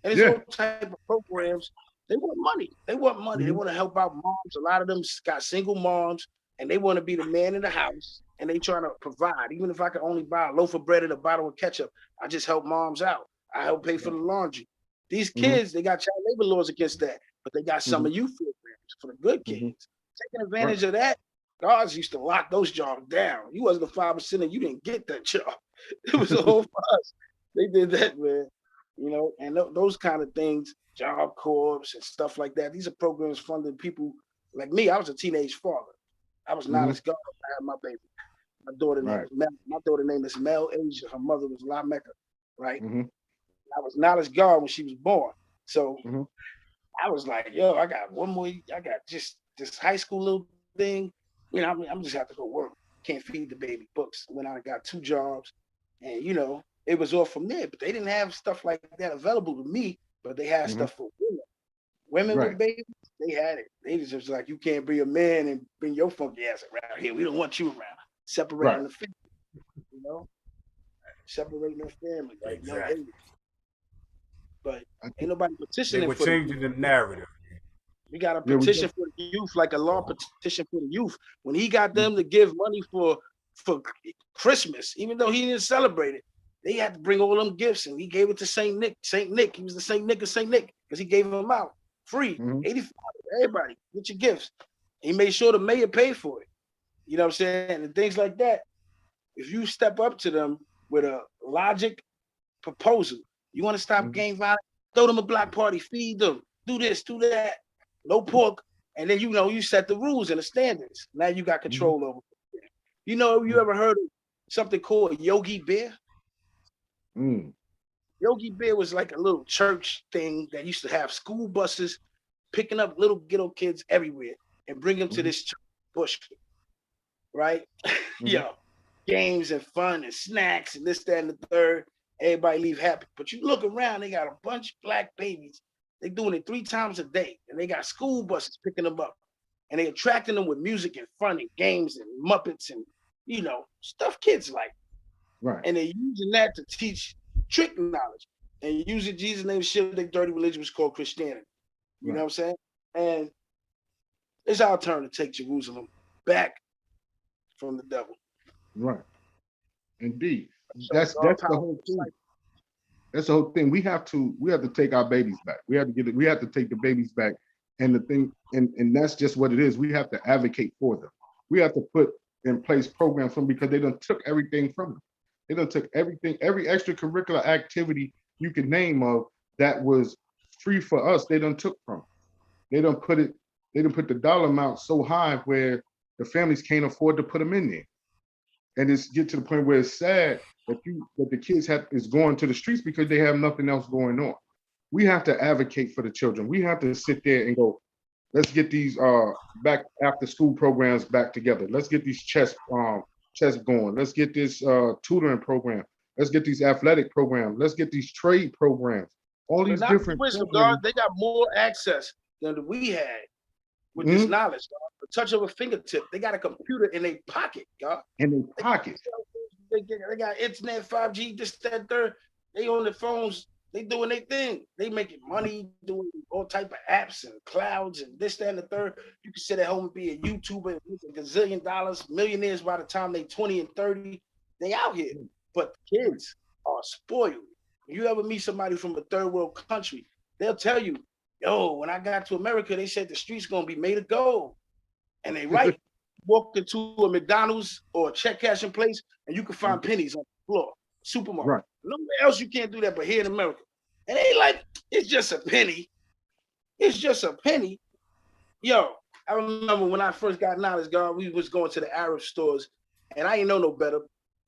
And there's Yeah. all type of programs. They want money. They want money. They Mhm. want to help out moms. A lot of them got single moms, and they want to be the man in the house, and they trying to provide. Even if I could only buy a loaf of bread and a bottle of ketchup, I just help moms out. I help pay for the laundry. These Mhm. kids, they got child labor laws against that, but they got some Mhm. of youth programs for the good Mhm. kids. Taking Right. advantage of that, guards used to lock those jobs down. You wasn't a 5%, and you didn't get that job. It was all for us. They did that, man. You know, and those kind of things, Job Corps and stuff like that. These are programs funding people like me. I was a teenage father. I was not Mhm. as God. I had my baby. My daughter name Right. is Mel. My daughter name is Mel Asia. Her mother was La Mecca, right? Mhm. I was not as God when she was born. So Mhm. I was like, yo, I got one more. I got just this high school little thing. You know, I'm just have to go work. Can't feed the baby books. When I got 2 jobs, and you know, it was all from there. But they didn't have stuff like that available to me. But they had Mhm. stuff for women. Women with Right. babies, they had it. They was just like, you can't be a man and bring your funky ass around here. We don't want you around. Separating Right. the family, you know, separating the family, like young Exactly. age. But I ain't think, nobody They petitioning were for the youth. changing the narrative. We got a yeah, we petition got. for the youth, like a law petition for the youth. When he got them to give money for Christmas, even though he didn't celebrate it, they had to bring all them gifts, and he gave it to Saint Nick. Saint Nick, he was the Saint Nick of Saint Nick because he gave them out free, Mhm. 85. Everybody get your gifts. He made sure the mayor paid for it. You know what I'm saying? And things like that. If you step up to them with a logic proposal, you want to stop Mhm. gang violence, throw them a block party, feed them, do this, do that, no pork, and then you know you set the rules and the standards. Now you got Mhm. control over it. You know, you Mhm. ever heard of something called Yogi Bear? Mm. Yogi Bear was like a little church thing that used to have school buses picking up little ghetto kids everywhere and bring them to Mhm. this church bush, right? Mhm. Yo, games and fun and snacks and this, that, and the third. Everybody leave happy. But you look around, they got a bunch of black babies. They doing it 3 times a day. And they got school buses picking them up. And they attracting them with music and fun and games and Muppets and, you know, stuff kids like. Right. And they're using that to teach trick knowledge. And using Jesus' name to shift their dirty religion was called Christianity. You know Right. what I'm saying? And it's our turn to take Jerusalem back from the devil. Right. Indeed. So That's God that's the power. whole thing. That's the whole thing. We have to take our babies back. We have to get it. We have to take the babies back. And the thing, and that's just what it is. We have to advocate for them. We have to put in place programs for them because they done took everything from them. They done took everything, every extracurricular activity you can name of that was free for us. They done took from. They don't put it. They done put the dollar amount so high where the families can't afford to put them in there. And it's get to the point where it's sad that the kids is going to the streets because they have nothing else going on. We have to advocate for the children. We have to sit there and go, let's get these back after school programs back together. Let's get these chess going. Let's get this tutoring program. Let's get these athletic programs. Let's get these trade programs. All But these not different wisdom, God. programs. They got more access than we had with this Mhm. knowledge, God. The touch of a fingertip. They got a computer in their pocket, God. In their They pocket. they got internet, 5G, this, that, third. They on their phones. They doing their thing. They making money doing all type of apps and clouds and this, that, and the third. You can sit at home and be a YouTuber and make a gazillion dollars, millionaires by the time they 20 and 30. They out here. But kids are spoiled. You ever meet somebody from a third world country, they'll tell you, yo, when I got to America, they said the streets gonna be made of gold. And they right. Walk into a McDonald's or a check cashing place, and you can find pennies on the floor. Supermarket. Right. Nowhere else you can't do that, but here in America. And they like, it's just a penny. It's just a penny. Yo, I remember when I first got knowledge, God, we was going to the Arab stores, and I ain't know no better.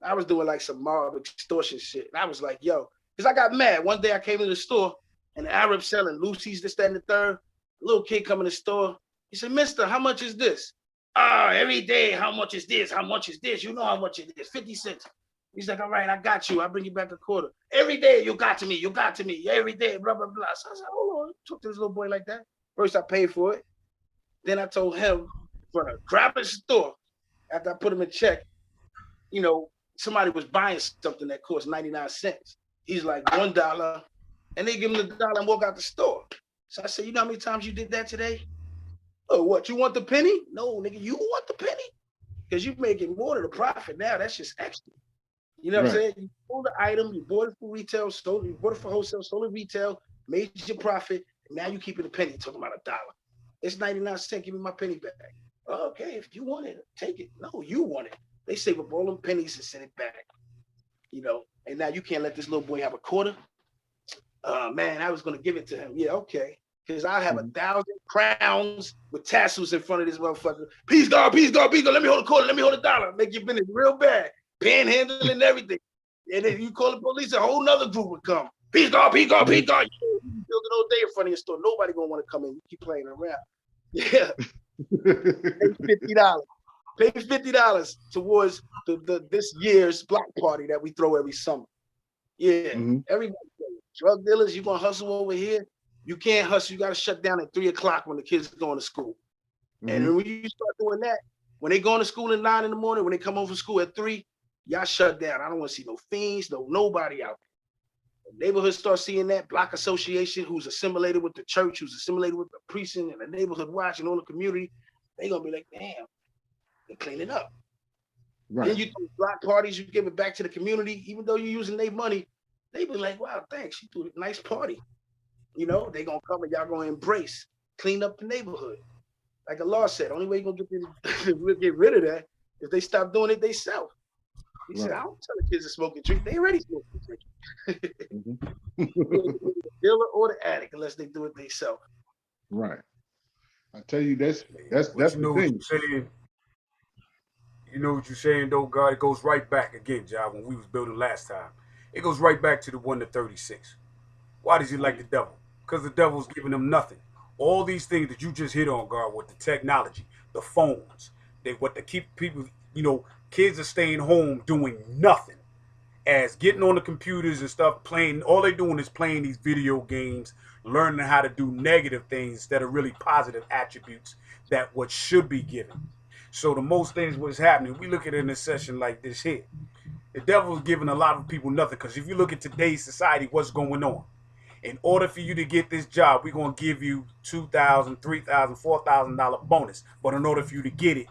I was doing like some mob extortion shit. And I was like, yo, because I got mad. One day I came to the store, and the Arab selling Lucy's, this, that, and the third. A little kid come in the store. He said, mister, how much is this? Every day, how much is this? How much is this? You know how much it is, 50 cents. He's like, all right, I got you. I'll bring you back a quarter. Every day, you got to me. You got to me. Every day, blah, blah, blah. So I said, hold on. Talk to this little boy like that. First, I paid for it. Then I told him, for the grab the store, after I put him in check, you know, somebody was buying something that cost 99 cents. He's like, $1. And they give him the dollar and walk out the store. So I said, you know how many times you did that today? Oh, what? You want the penny? No, nigga, you want the penny? Because you're making more than a profit now. That's just extra. You know what I'm saying? You sold the item, you bought it for retail, you bought it for wholesale, sold it retail, made your profit, and now you keep it a penny, talking about $1. It's 99 cents, give me my penny back. Okay, if you want it, take it. No, you want it. They save up all them pennies and send it back. You know, and now you can't let this little boy have a quarter. Man, I was gonna give it to him. Yeah, okay. Because I have 1,000 crowns with tassels in front of this motherfucker. Peace God, peace God, peace God. Let me hold a quarter, let me hold $1. Make your business real bad. Panhandling and everything. And if you call the police, a whole nother group would come. Peace God, peace God, peace God. You build it all day in front of your store. Nobody gonna want to come in. You keep playing around. Yeah. Pay $50. Pay $50 towards this year's block party that we throw every summer. Yeah. Everybody, drug dealers, you gonna hustle over here. You can't hustle. You gotta shut down at 3 o'clock when the kids are going to school. And when you start doing that, when they going to school at 9 in the morning, when they come home from school at 3, y'all shut down. I don't want to see no fiends, nobody out there. The neighborhood starts seeing that, block association who's assimilated with the church, who's assimilated with the precinct and the neighborhood watch and all the community, they gonna be like, damn, they clean it up. Right. Then you do block parties, you give it back to the community, even though you're using their money, they be like, wow, thanks, you threw a nice party. You know, they gonna come and y'all gonna embrace, clean up the neighborhood. Like the law said, only way you're gonna get rid of that if they stop doing it themselves. He said, I don't tell the kids to smoke and drink. They already smoke and drink. The dealer or the addict, unless they do it themselves. Right. I tell you, that's the thing. You know what you're saying, though, God? It goes right back again, Job, when we was building last time. It goes right back to the 1 to 36. Why does he like the devil? Because the devil's giving him nothing. All these things that you just hit on, God, with the technology, the phones, what to keep people, you know, kids are staying home doing nothing, as getting on the computers and stuff, playing. All they're doing is playing these video games, learning how to do negative things instead of really positive attributes that what should be given. So the most things what's happening, we look at it in a session like this here. The devil is giving a lot of people nothing, because if you look at today's society, what's going on? In order for you to get this job, we're going to give you $2,000, $3,000, $4,000 bonus. But in order for you to get it,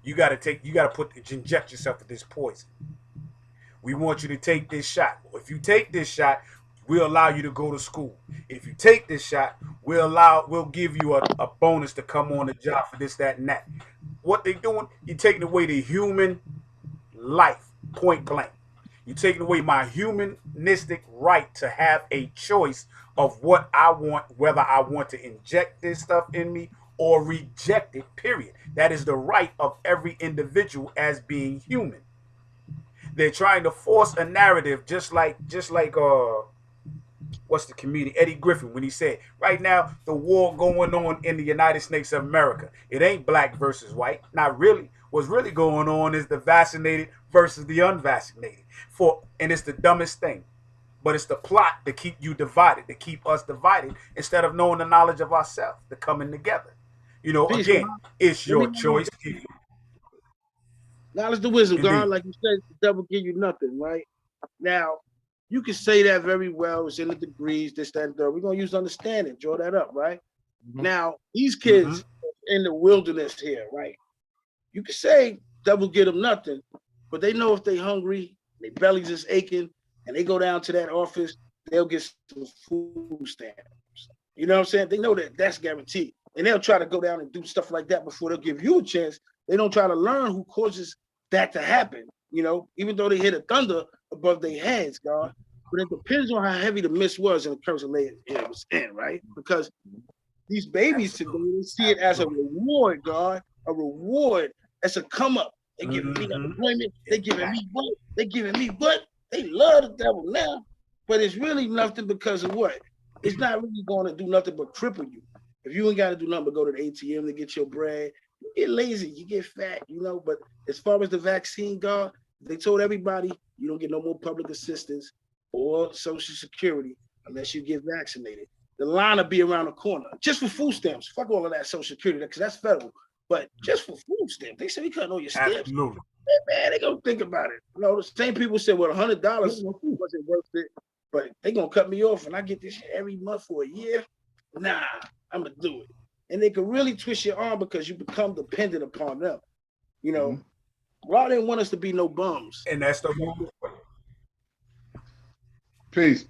you got to inject yourself with this poison. We want you to take this shot. If you take this shot, we'll allow you to go to school. If you take this shot, we'll give you a bonus to come on the job for this, that, and that. What they doing, you're taking away the human life, point blank. You're taking away my humanistic right to have a choice of what I want, whether I want to inject this stuff in me or reject it, period. That is the right of every individual as being human. They're trying to force a narrative just like what's the comedian Eddie Griffin, when he said, right now the war going on in the United States of America, it ain't black versus white. Not really. What's really going on is the vaccinated versus the unvaccinated. And it's the dumbest thing. But it's the plot to keep you divided, to keep us divided, instead of knowing the knowledge of ourselves, to coming together. You know, again, it's your choice. Knowledge the wisdom, God, like you said, the devil give you nothing, right? Now, you can say that very well. It's in the degrees, this, that, and third. We're going to use understanding, draw that up, right? Now, these kids in the wilderness here, right? You can say devil get them nothing, but they know if they hungry, their bellies is aching, and they go down to that office, they'll get some food stamps. You know what I'm saying? They know that that's guaranteed. And they'll try to go down and do stuff like that before they'll give you a chance. They don't try to learn who causes that to happen, you know, even though they hear the thunder above their heads, God. But it depends on how heavy the mist was in the terms of layer it was in, right? Because these babies today, they see it as a reward, God, a reward. It's a come up. They giving me unemployment. They giving me what? They giving me what? They love the devil now, but it's really nothing because of what? It's not really going to do nothing but cripple you. If you ain't got to do nothing but go to the ATM to get your bread, you get lazy, you get fat, you know. But as far as the vaccine go, they told everybody you don't get no more public assistance or Social Security unless you get vaccinated. The line will be around the corner just for food stamps. Fuck all of that Social Security because that's federal. But just for food stamps, they said we couldn't know your stamps. Absolutely. Man, they gonna think about it. You know, the same people said, well, $100 wasn't worth it, but they gonna cut me off and I get this shit every month for a year. Nah, I'm gonna do it. And they can really twist your arm because you become dependent upon them. You know, Raw didn't want us to be no bums. And that's the whole Peace.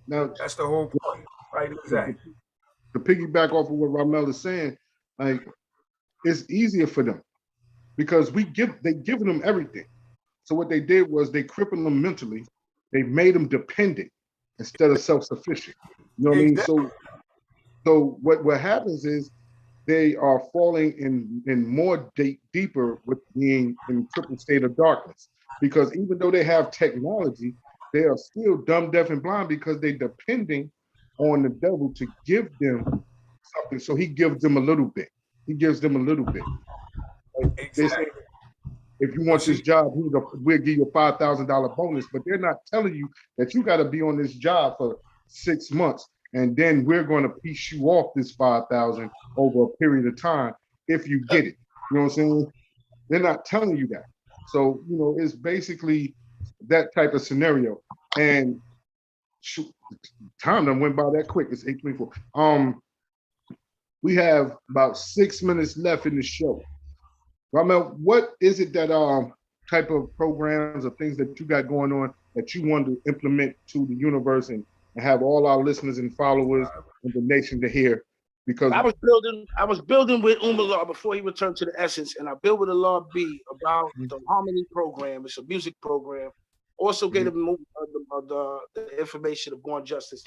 Now that's the whole point. Right, exactly. To piggyback off of what Rhamel is saying, like it's easier for them because they giving them everything. So what they did was they crippled them mentally. They made them dependent instead of self-sufficient. You know what I mean? So what happens is they are falling in more deeper with being in triple state of darkness. Because even though they have technology, they are still dumb, deaf, and blind because they're depending on the devil to give them something. So he gives them a little bit. He gives them a little bit. Like exactly. They say, if you want this job, we'll give you a $5,000 bonus, but they're not telling you that you got to be on this job for 6 months, and then we're going to piece you off this $5,000 over a period of time if you get it. You know what I'm saying? They're not telling you that. So, you know, it's basically that type of scenario. And shoot, time done went by that quick. It's 8:24. We have about 6 minutes left in the show. Rhamel, what is it that type of programs or things that you got going on that you want to implement to the universe and have all our listeners and followers and the nation to hear? Because I was building with Umar before he returned to the Essence, and I built with Allah B about the Harmony program. It's a music program. Also gave them the information of Born Justice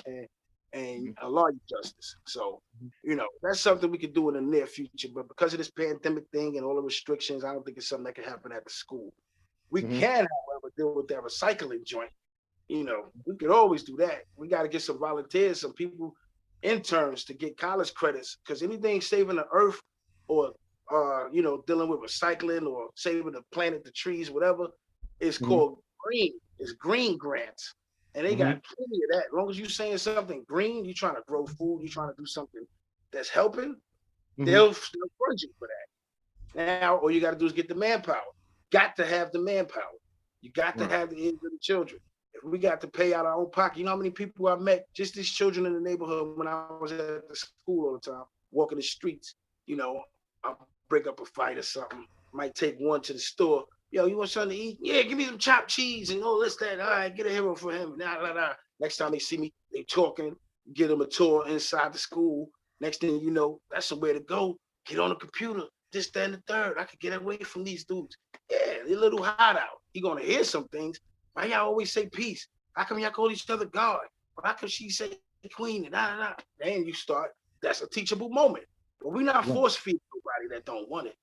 and Law Justice. So, you know, that's something we could do in the near future. But because of this pandemic thing and all the restrictions, I don't think it's something that can happen at the school. We can, however, deal with that recycling joint. You know, we could always do that. We got to get some volunteers, some people, interns to get college credits, because anything saving the earth or, you know, dealing with recycling or saving the planet, the trees, whatever, is called green. It's green grants. And they got plenty of that. As long as you're saying something green, you're trying to grow food, you're trying to do something that's helping, they'll fund you for that. Now, all you got to do is get the manpower. Got to have the manpower. You got to have the ears of the children. If we got to pay out our own pocket, you know how many people I met, just these children in the neighborhood when I was at the school all the time, walking the streets, you know, I'll break up a fight or something. Might take one to the store. Yo, you want something to eat? Yeah, give me some chopped cheese and all this, that. All right, get a hero for him. Nah. Next time they see me, they talking, get them a tour inside the school. Next thing you know, that's somewhere to go. Get on the computer, this, that, and the third. I could get away from these dudes. Yeah, they're a little hot out. You're going to hear some things. Why y'all always say peace? How come y'all call each other God? How come she say queen and da? Then you start, that's a teachable moment. But we're not force feeding nobody that don't want it.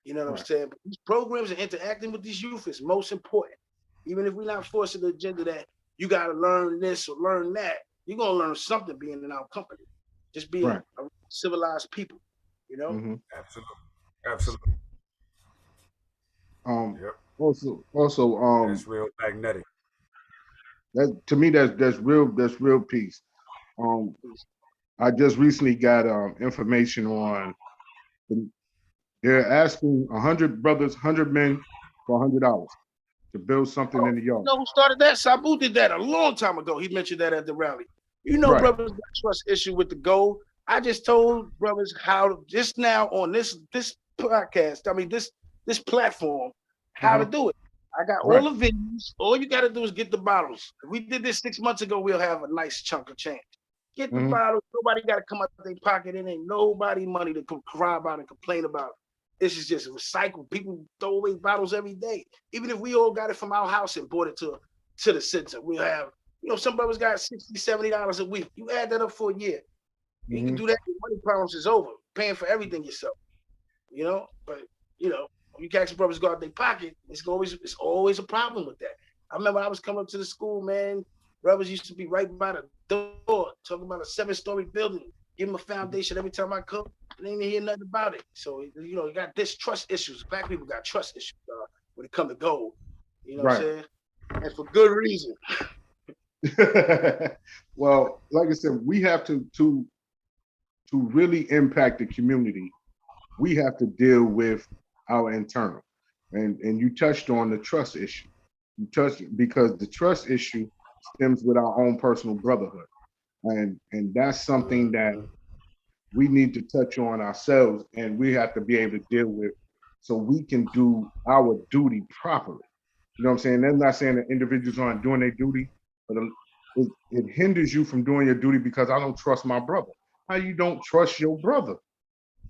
You know what I'm saying? But these programs and interacting with these youth is most important. Even if we're not forcing the agenda that you got to learn this or learn that, you're going to learn something being in our company. Just being a civilized people, you know? Absolutely. Also, it's real magnetic. That to me, that's real peace. I just recently got information on. They're asking 100 brothers, 100 men for $100 to build something in the yard. You know who started that? Sabu did that a long time ago. He mentioned that at the rally. You know, brothers got trust issue with the gold. I just told brothers how just now on this podcast, I mean this platform, how to do it. I got all the videos. All you got to do is get the bottles. If we did this 6 months ago, we'll have a nice chunk of change. Get the bottles. Nobody got to come out of their pocket. It ain't nobody money to cry about and complain about. This is just recycled. People throw away bottles every day. Even if we all got it from our house and brought it to the center, we'll have You know, some brothers got $60, $70 a week. You add that up for a year. You can do that. Your money problems is over. Paying for everything yourself. You know, but you know, when you catch brothers go out their pocket, it's always a problem with that. I remember I was coming up to the school, man. Brothers used to be right by the door, talking about a 7-story building, give them a foundation every time I come. They didn't hear nothing about it. So you know, you got trust issues. Black people got trust issues when it comes to gold. You know what I'm saying? And for good reason. Well, like I said, we have to really impact the community. We have to deal with our internal, and you touched on the trust issue. Because the trust issue stems with our own personal brotherhood, and that's something that we need to touch on ourselves, and we have to be able to deal with, so we can do our duty properly. You know what I'm saying? I'm not saying that individuals aren't doing their duty, but it hinders you from doing your duty because I don't trust my brother. How you don't trust your brother?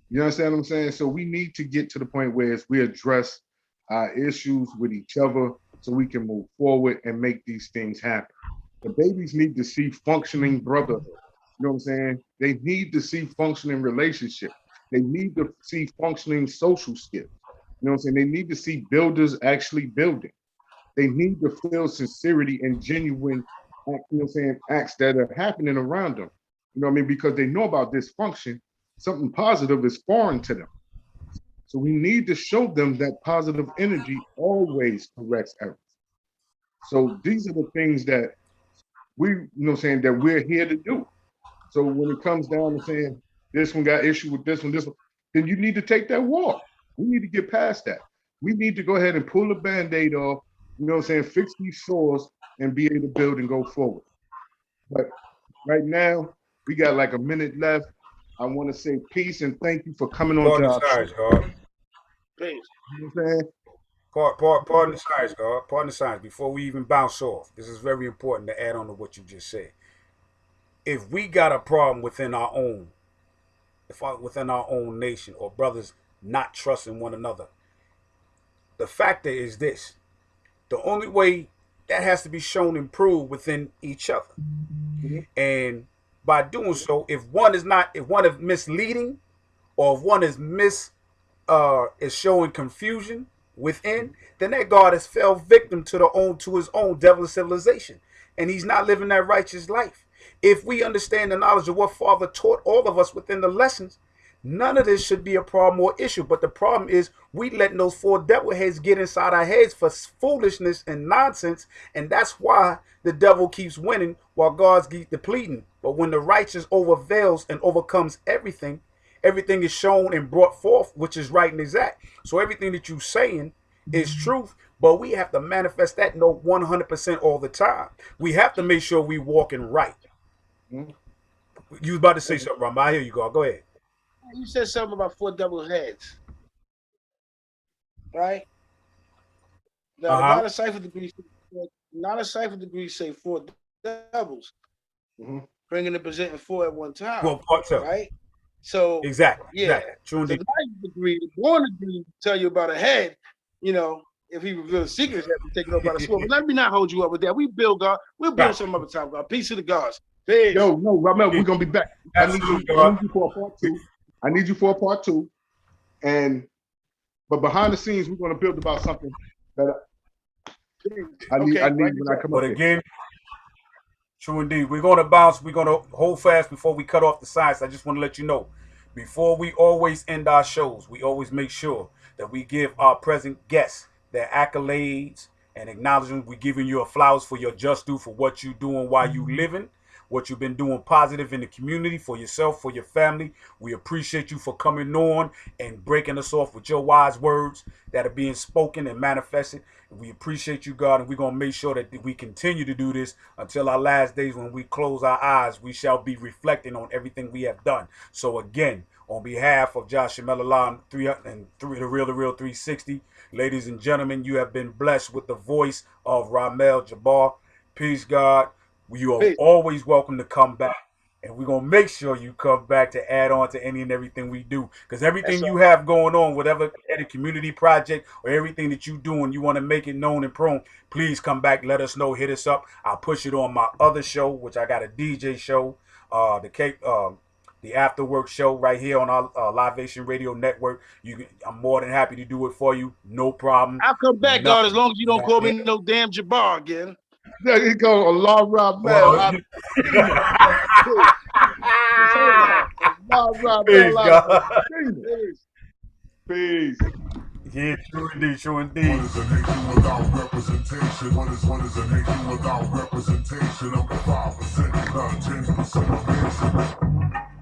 You understand what I'm saying? So we need to get to the point where we address our issues with each other so we can move forward and make these things happen. The babies need to see functioning brotherhood. You know what I'm saying? They need to see functioning relationship. They need to see functioning social skills. You know what I'm saying? They need to see builders actually building. They need to feel sincerity and genuine, you know what I'm saying, acts that are happening around them. You know what I mean? Because they know about dysfunction, something positive is foreign to them. So we need to show them that positive energy always corrects errors. So these are the things that you know what I'm saying, that we're here to do. So when it comes down to saying this one got issue with this one, then you need to take that walk. We need to get past that. We need to go ahead and pull the Band-Aid off, you know what I'm saying, fix these sores and be able to build and go forward. But right now, we got like a minute left. I want to say peace and thank you for coming on to our show. Peace. You know what I'm saying? Pardon the science, God. Pardon the science. Before we even bounce off, this is very important to add on to what you just said. If we got a problem within our own nation, or brothers not trusting one another, the factor is this: the only way that has to be shown and proved within each other. And by doing so, if one is misleading, or if one is showing confusion within, then that God has fell victim to his own devilish civilization, and he's not living that righteous life. If we understand the knowledge of what Father taught all of us within the lessons, none of this should be a problem or issue. But the problem is we letting those 4 devil heads get inside our heads for foolishness and nonsense, and that's why the devil keeps winning while God's keep depleting. But when the righteous overveils and overcomes everything, everything is shown and brought forth, which is right and exact. So everything that you're saying is truth, but we have to manifest that note 100% all the time. We have to make sure we walking right. You was about to say something, Rhamel. I hear you, go. Go ahead. You said something about 4 double heads, right? Now, not a cipher degree say 4 doubles, bringing and presenting 4 at one time. Well, part 2. Right? So exactly. Yeah. Exactly. True the degree, the born degree, tell you about a head. You know, if he reveals secrets, that be taken up by the sword. But let me not hold you up with that. We build God. We'll build some other time, God. Peace to the gods. Peace. Yo, no, Rhamel, we're gonna be back. I need you for a part 2. I need you for a part 2. But behind the scenes, we're gonna build about something that I need when I come up. But again, true indeed. We're gonna bounce. We're gonna hold fast before we cut off the sides. I just want to let you know, before we always end our shows, we always make sure that we give our present guests their accolades and acknowledgement. We're giving you a flowers for your just due for what you're doing while you living, what you've been doing positive in the community for yourself, for your family. We appreciate you for coming on and breaking us off with your wise words that are being spoken and manifested. We appreciate you, God, and we're going to make sure that we continue to do this until our last days. When we close our eyes, we shall be reflecting on everything we have done. So again, on behalf of Josh Melalon and the Real 360, ladies and gentlemen, you have been blessed with the voice of Rhamel Jabbar. Peace, God. You are always welcome to come back and we're gonna make sure you come back to add on to any and everything we do. Because everything That's you have going on, whatever any community project or everything that you do, and you want to make it known and prone, please come back. Let us know. Hit us up. I'll push it on my other show, which I got a DJ show, the Afterwork show right here on our Livation Radio Network. I'm more than happy to do it for you. No problem. I'll come back, God, as long as you don't call me no damn Jabbar again. There you go, Allah Rhamel. Well, Peace, God. Peace. Yeah, true indeed, true What indeed. is a nation without representation? What is a nation without representation? I'm the 5%, not 10% of nation.